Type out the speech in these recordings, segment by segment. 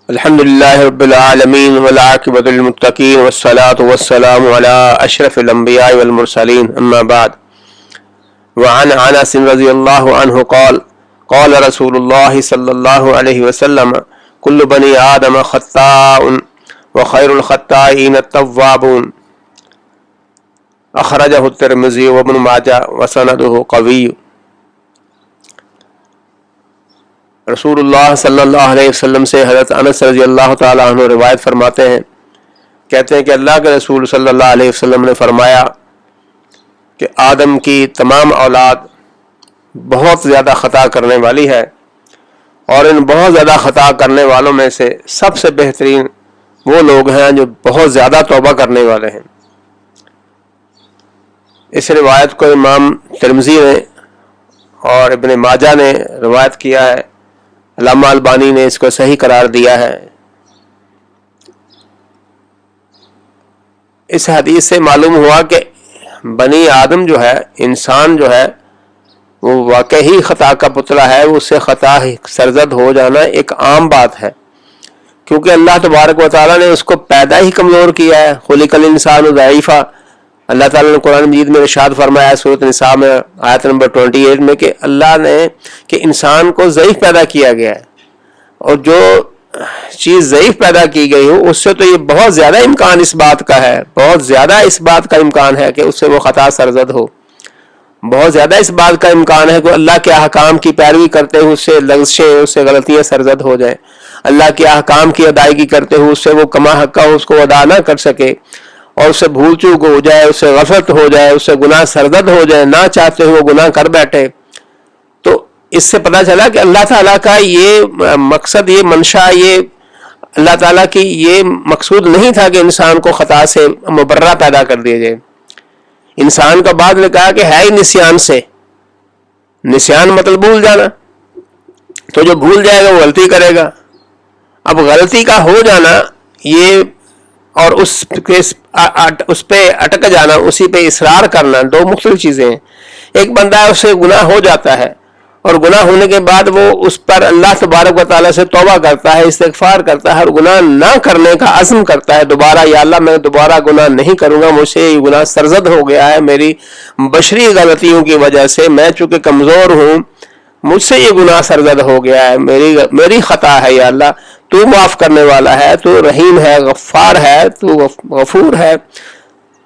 الحمد لله رب العالمين والعاقبة للمتقين والصلاة والسلام على أشرف الأنبياء والمرسلين أما بعد. وعن أنس رضي الله عنه قال قال رسول الله صلى الله عليه وسلم كل بني آدم خطاء وخير الخطائين التوابون. أخرجه الترمذي وابن ماجه وسنده قوي. رسول اللہ صلی اللہ علیہ وسلم سے حضرت انس رضی اللہ تعالیٰ عنہ روایت فرماتے ہیں، کہتے ہیں کہ اللہ کے رسول صلی اللہ علیہ وسلم نے فرمایا کہ آدم کی تمام اولاد بہت زیادہ خطا کرنے والی ہے، اور ان بہت زیادہ خطا کرنے والوں میں سے سب سے بہترین وہ لوگ ہیں جو بہت زیادہ توبہ کرنے والے ہیں۔ اس روایت کو امام ترمذی نے اور ابن ماجہ نے روایت کیا ہے، علامہ البانی نے اس کو صحیح قرار دیا ہے۔ اس حدیث سے معلوم ہوا کہ بنی آدم جو ہے، انسان جو ہے، وہ واقعی خطا کا پتلا ہے، اس سے خطا سرزد ہو جانا ایک عام بات ہے، کیونکہ اللہ تبارک و تعالیٰ نے اس کو پیدا ہی کمزور کیا ہے۔ خلق الانسان ضعیفا، اللہ تعالیٰ نے قرآن مجید میں ارشاد فرمایا سورۃ النساء میں آیت نمبر 28 میں کہ اللہ نے کہ انسان کو ضعیف پیدا کیا گیا ہے، اور جو چیز ضعیف پیدا کی گئی ہو اس سے تو یہ بہت زیادہ امکان اس بات کا ہے، بہت زیادہ اس بات کا امکان ہے کہ اس سے وہ خطا سرزد ہو، بہت زیادہ اس بات کا امکان ہے کہ اللہ کے احکام کی پیروی کرتے ہوئے اس سے لغزشیں، اس سے غلطیاں سرزد ہو جائیں، اللہ کے احکام کی ادائیگی کرتے ہوئے اس سے وہ کما حقہ اس کو ادا نہ کر سکے، اور اس سے بھول چوک ہو جائے، اس سے غفلت ہو جائے، اس سے گناہ سرزد ہو جائے، نہ چاہتے ہوئے گناہ کر بیٹھے۔ تو اس سے پتہ چلا کہ اللہ تعالیٰ کا یہ مقصد، یہ منشا، یہ اللہ تعالیٰ کی یہ مقصود نہیں تھا کہ انسان کو خطا سے مبرہ پیدا کر دیا جائے۔ انسان کا بعد نے کہا کہ ہے ہی نسیان سے، نسیان مطلب بھول جانا، تو جو بھول جائے گا وہ غلطی کرے گا۔ اب غلطی کا ہو جانا یہ اور اس پہ اٹک جانا، اسی پہ اصرار کرنا، دو مختلف چیزیں ہیں۔ ایک بندہ ہے اس سے گناہ ہو جاتا ہے، اور گناہ ہونے کے بعد وہ اس پر اللہ تبارک و تعالیٰ سے توبہ کرتا ہے، استغفار کرتا ہے، اور گناہ نہ کرنے کا عزم کرتا ہے دوبارہ، یا اللہ میں دوبارہ گناہ نہیں کروں گا، مجھ سے یہ گناہ سرزد ہو گیا ہے میری بشری غلطیوں کی وجہ سے، میں چونکہ کمزور ہوں مجھ سے یہ گناہ سرزد ہو گیا ہے، میری خطا ہے، یا اللہ تو معاف کرنے والا ہے، تو رحیم ہے، غفار ہے، تو غفور ہے،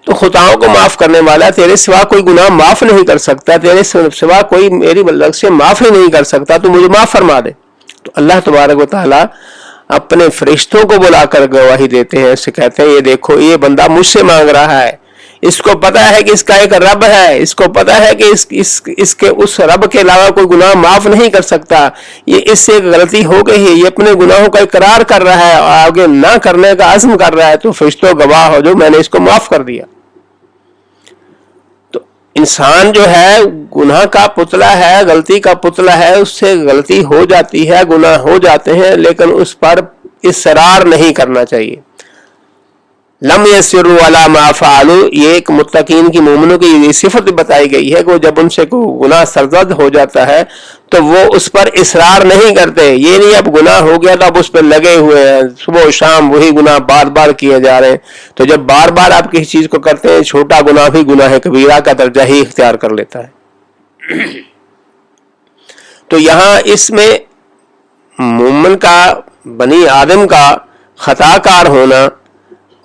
تو خطاؤں کو معاف کرنے والا ہے، تیرے سوا کوئی گناہ معاف نہیں کر سکتا، تیرے سوا کوئی میری بلغ سے معاف ہی نہیں کر سکتا، تو مجھے معاف فرما دے۔ تو اللہ تبارک و تعالیٰ اپنے فرشتوں کو بلا کر گواہی دیتے ہیں، اس سے کہتے ہیں یہ دیکھو یہ بندہ مجھ سے مانگ رہا ہے، اس کو پتہ ہے کہ اس کا ایک رب ہے، اس کو پتہ ہے کہ اس کے اس رب کے علاوہ کوئی گناہ معاف نہیں کر سکتا، یہ اس سے ایک غلطی ہو گئی ہے، یہ اپنے گناہوں کا اقرار کر رہا ہے اور آگے نہ کرنے کا عزم کر رہا ہے، تو فرشتوں گواہ ہو جو میں نے اس کو معاف کر دیا۔ تو انسان جو ہے گناہ کا پتلا ہے، غلطی کا پتلا ہے، اس سے غلطی ہو جاتی ہے، گناہ ہو جاتے ہیں، لیکن اس پر اصرار نہیں کرنا چاہیے۔ لم یسروا علی ما فعلوا، یہ ایک متقین کی، مومنوں کی یہ صفت بتائی گئی ہے کہ جب ان سے کوئی گناہ سرزد ہو جاتا ہے تو وہ اس پر اصرار نہیں کرتے، یہ نہیں اب گناہ ہو گیا تو اب اس پہ لگے ہوئے ہیں، صبح و شام وہی گناہ بار بار کیے جا رہے ہیں۔ تو جب بار بار آپ کسی چیز کو کرتے ہیں، چھوٹا گناہ بھی گناہ کبیرہ کا درجہ ہی اختیار کر لیتا ہے۔ تو یہاں اس میں مومن کا، بنی آدم کا خطا کار ہونا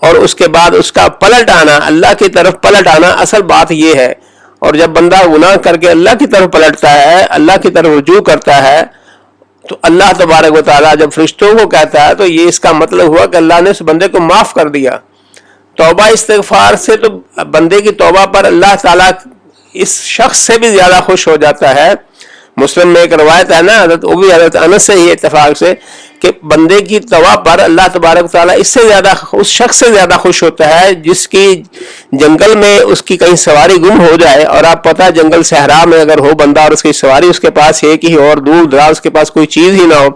اور اس کے بعد اس کا پلٹ آنا، اللہ کی طرف پلٹ آنا، اصل بات یہ ہے۔ اور جب بندہ گناہ کر کے اللہ کی طرف پلٹتا ہے، اللہ کی طرف رجوع کرتا ہے، تو اللہ تبارک و تعالیٰ جب فرشتوں کو کہتا ہے تو یہ اس کا مطلب ہوا کہ اللہ نے اس بندے کو معاف کر دیا۔ توبہ استغفار سے تو بندے کی توبہ پر اللہ تعالیٰ اس شخص سے بھی زیادہ خوش ہو جاتا ہے۔ مسلم میں ایک روایت ہے نا، وہ بھی حضرت انس سے ہی اتفاق سے، کہ بندے کی توبہ پر اللہ تبارک و تعالیٰ اس سے زیادہ، اس شخص سے زیادہ خوش ہوتا ہے جس کی جنگل میں اس کی کہیں سواری گم ہو جائے، اور آپ پتہ جنگل صحرا میں اگر ہو بندہ اور اس کی سواری اس کے پاس ایک ہی ہو اور دور دراز اس کے پاس کوئی چیز ہی نہ ہو،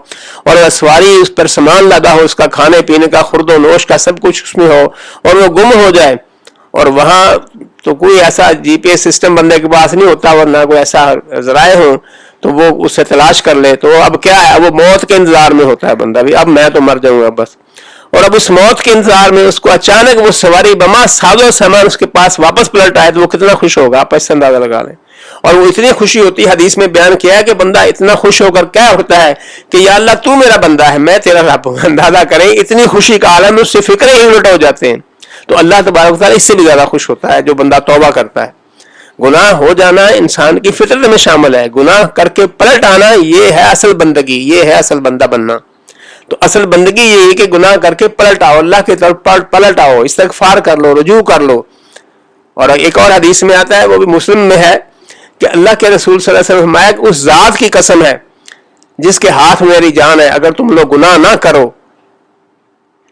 اور اگر سواری اس پر سامان لدا ہو، اس کا کھانے پینے کا، خورد و نوش کا سب کچھ اس میں ہو، اور وہ گم ہو جائے، اور وہاں تو کوئی ایسا جی پی ایس سسٹم بندے کے پاس نہیں ہوتا، ورنہ کوئی ایسا ذرائع ہوں تو وہ اس سے تلاش کر لے. تو اب کیا ہے، وہ موت کے انتظار میں ہوتا ہے بندہ بھی، اب میں تو مر جاؤں گا بس. اور اب اس موت کے انتظار میں اس کو اچانک وہ سواری بما ساز و سامان اس کے پاس واپس پلٹ آئے تو وہ کتنا خوش ہوگا، آپ اس سے اندازہ لگا لیں. اور وہ اتنی خوشی ہوتی ہے، حدیث میں بیان کیا ہے کہ بندہ اتنا خوش ہو کر کیا ہوتا ہے کہ یا اللہ تو میرا بندہ ہے، میں تیرا رب ہوں. اندازہ کریں اتنی خوشی کا عالم، اس سے فکریں ہی الٹ ہو جاتے ہیں. تو اللہ تبارک و تعالیٰ اس سے بھی زیادہ خوش ہوتا ہے جو بندہ توبہ کرتا ہے. گناہ ہو جانا انسان کی فطرت میں شامل ہے، گناہ کر کے پلٹ آنا یہ ہے اصل بندگی، یہ ہے اصل بندہ بننا. تو اصل بندگی یہ ہے کہ گناہ کر کے پلٹ آؤ، اللہ کی طرف پلٹ آؤ، استغفار کر لو، رجوع کر لو. اور ایک اور حدیث میں آتا ہے، وہ بھی مسلم میں ہے، کہ اللہ کے رسول صلی اللہ علیہ وسلم فرمایا کہ اس ذات کی قسم ہے جس کے ہاتھ میں میری جان ہے، اگر تم لوگ گناہ نہ کرو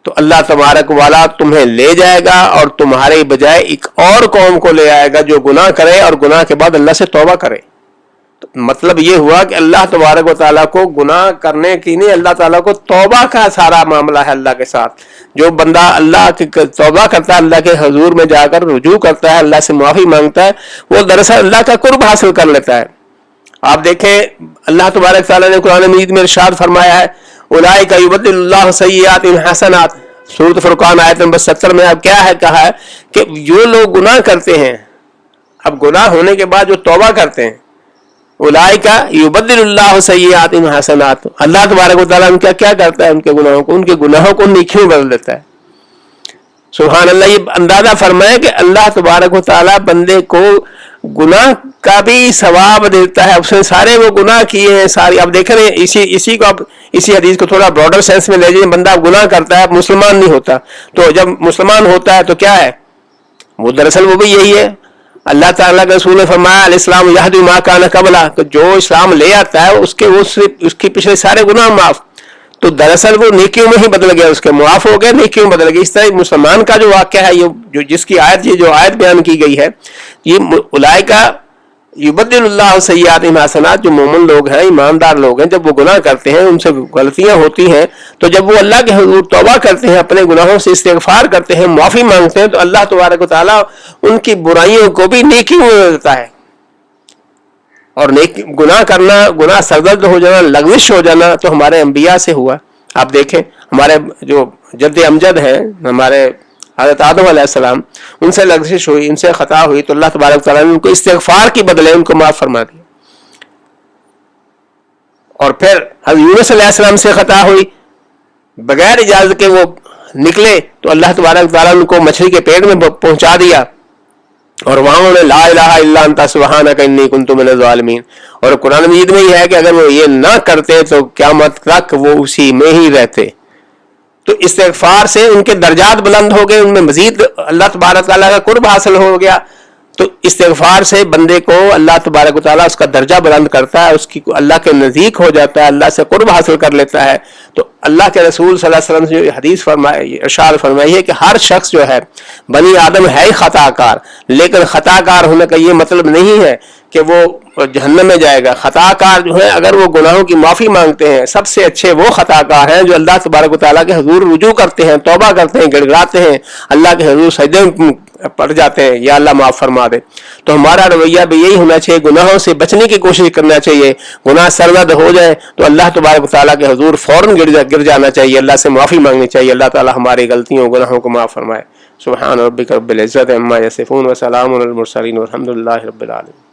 تو اللہ تبارک والا تمہیں لے جائے گا اور تمہارے بجائے ایک اور قوم کو لے آئے گا جو گناہ کرے اور گناہ کے بعد اللہ سے توبہ کرے. تو مطلب یہ ہوا کہ اللہ تبارک و تعالیٰ کو گناہ کرنے کی نہیں، اللہ تعالیٰ کو توبہ کا سارا معاملہ ہے اللہ کے ساتھ. جو بندہ اللہ کی توبہ کرتا ہے، اللہ کے حضور میں جا کر رجوع کرتا ہے، اللہ سے معافی مانگتا ہے، وہ دراصل اللہ کا قرب حاصل کر لیتا ہے. آپ دیکھیں اللہ تبارک تعالیٰ نے قرآن مجید میں ارشاد فرمایا ہے، اولئک یبدل اللہ سیئاتہم حسنات. سورۃ فرقان آیت نمبر 70 میں اب کیا ہے کہا ہے کہ جو لوگ گناہ کرتے ہیں، اب گناہ ہونے کے بعد جو توبہ کرتے ہیں، اولئک یبدل اللہ سیئاتہم حسنات، اللہ تبارک و تعالیٰ ان کا کیا کرتا ہے، ان کے گناہوں کو نیکیوں میں بدل دیتا ہے. سبحان اللہ. یہ اندازہ فرمائے کہ اللہ تبارک و تعالیٰ بندے کو گناہ کا بھی ثواب دیتا ہے. اس نے سارے وہ گناہ کیے ہیں ساری. اب دیکھ رہے ہیں اسی کو آپ اسی حدیث کو تھوڑا براڈر سینس میں لے جائیں. بندہ گناہ کرتا ہے، مسلمان نہیں ہوتا، تو جب مسلمان ہوتا ہے تو کیا ہے، وہ دراصل وہ بھی یہی ہے. اللہ تعالیٰ کے رسول نے فرمایا الاسلام یہدی ما کان قبلہ، کہ جو اسلام لے آتا ہے اس کے پچھلے سارے گناہ معاف. تو دراصل وہ نیکیوں میں ہی بدل گیا، اس کے معاف ہو گئے، نیکیوں میں بدل گئے. اس طرح مسلمان کا جو واقعہ ہے، یہ جس کی آیت بیان کی گئی ہے، یہ اولئک یبدل اللہ سیئاتہم حسنات. جو مومن لوگ ہیں، ایماندار لوگ ہیں، جب وہ گناہ کرتے ہیں، ان سے غلطیاں ہوتی ہیں، تو جب وہ اللہ کے حضور توبہ کرتے ہیں، اپنے گناہوں سے استغفار کرتے ہیں، معافی مانگتے ہیں، تو اللہ تبارک و تعالیٰ ان کی برائیوں کو بھی نیکی میں بدلتا ہے. اور گناہ کرنا، گناہ سرزد ہو جانا، لغزش ہو جانا تو ہمارے انبیاء سے ہوا. آپ دیکھیں ہمارے جو جد امجد ہیں، ہمارے حضرت آدم علیہ السلام، ان سے لغزش ہوئی، ان سے خطا ہوئی، تو اللہ تبارک تعالیٰ نے ان کو استغفار کی بدلے ان کو معاف فرما دیا. اور پھر حضرت یونس علیہ السلام سے خطا ہوئی، بغیر اجازت کے وہ نکلے تو اللہ تبارک تعالیٰ ان کو مچھلی کے پیٹ میں پہنچا دیا، اور وہاں انہوں نے لا الہ الا انت سبحانک انی کنت من الظالمین. اور قرآن مجید میں یہ ہے کہ اگر وہ یہ نہ کرتے تو قیامت تک وہ اسی میں ہی رہتے. تو استغفار سے ان کے درجات بلند ہو گئے، ان میں مزید اللہ تبارک تعالیٰ کا قرب حاصل ہو گیا. تو استغفار سے بندے کو اللہ تبارک و تعالیٰ اس کا درجہ بلند کرتا ہے، اس کی اللہ کے نزدیک ہو جاتا ہے، اللہ سے قرب حاصل کر لیتا ہے. تو اللہ کے رسول صلی اللہ علیہ وسلم سے جو حدیث ارشاد فرمائی ہے کہ ہر شخص جو ہے، بنی آدم ہے ہی خطا کار، لیکن خطا کار ہونے کا یہ مطلب نہیں ہے کہ وہ جہنم میں جائے گا. خطا کار جو ہے اگر وہ گناہوں کی معافی مانگتے ہیں، سب سے اچھے وہ خطا کار ہیں جو اللہ تبارک و تعالیٰ کے حضور رجوع کرتے ہیں، توبہ کرتے ہیں، گڑ گڑاتے ہیں، اللہ کے حضور سجدے میں پڑ جاتے ہیں، یا اللہ معاف فرما دے. تو ہمارا رویہ بھی یہی ہونا چاہیے، گناہوں سے بچنے کی کوشش کرنا چاہیے. گناہ سرزد ہو جائے تو اللہ تبارک و تعالیٰ کے حضور فوراً گر جانا چاہیے، اللہ سے معافی مانگنی چاہیے. اللہ تعالیٰ ہماری غلطیوں گناہوں کو معاف فرمائے. سبحان ربک رب العزت عما یصفون وسلام علی المرسلین والحمد للہ رب العالمین.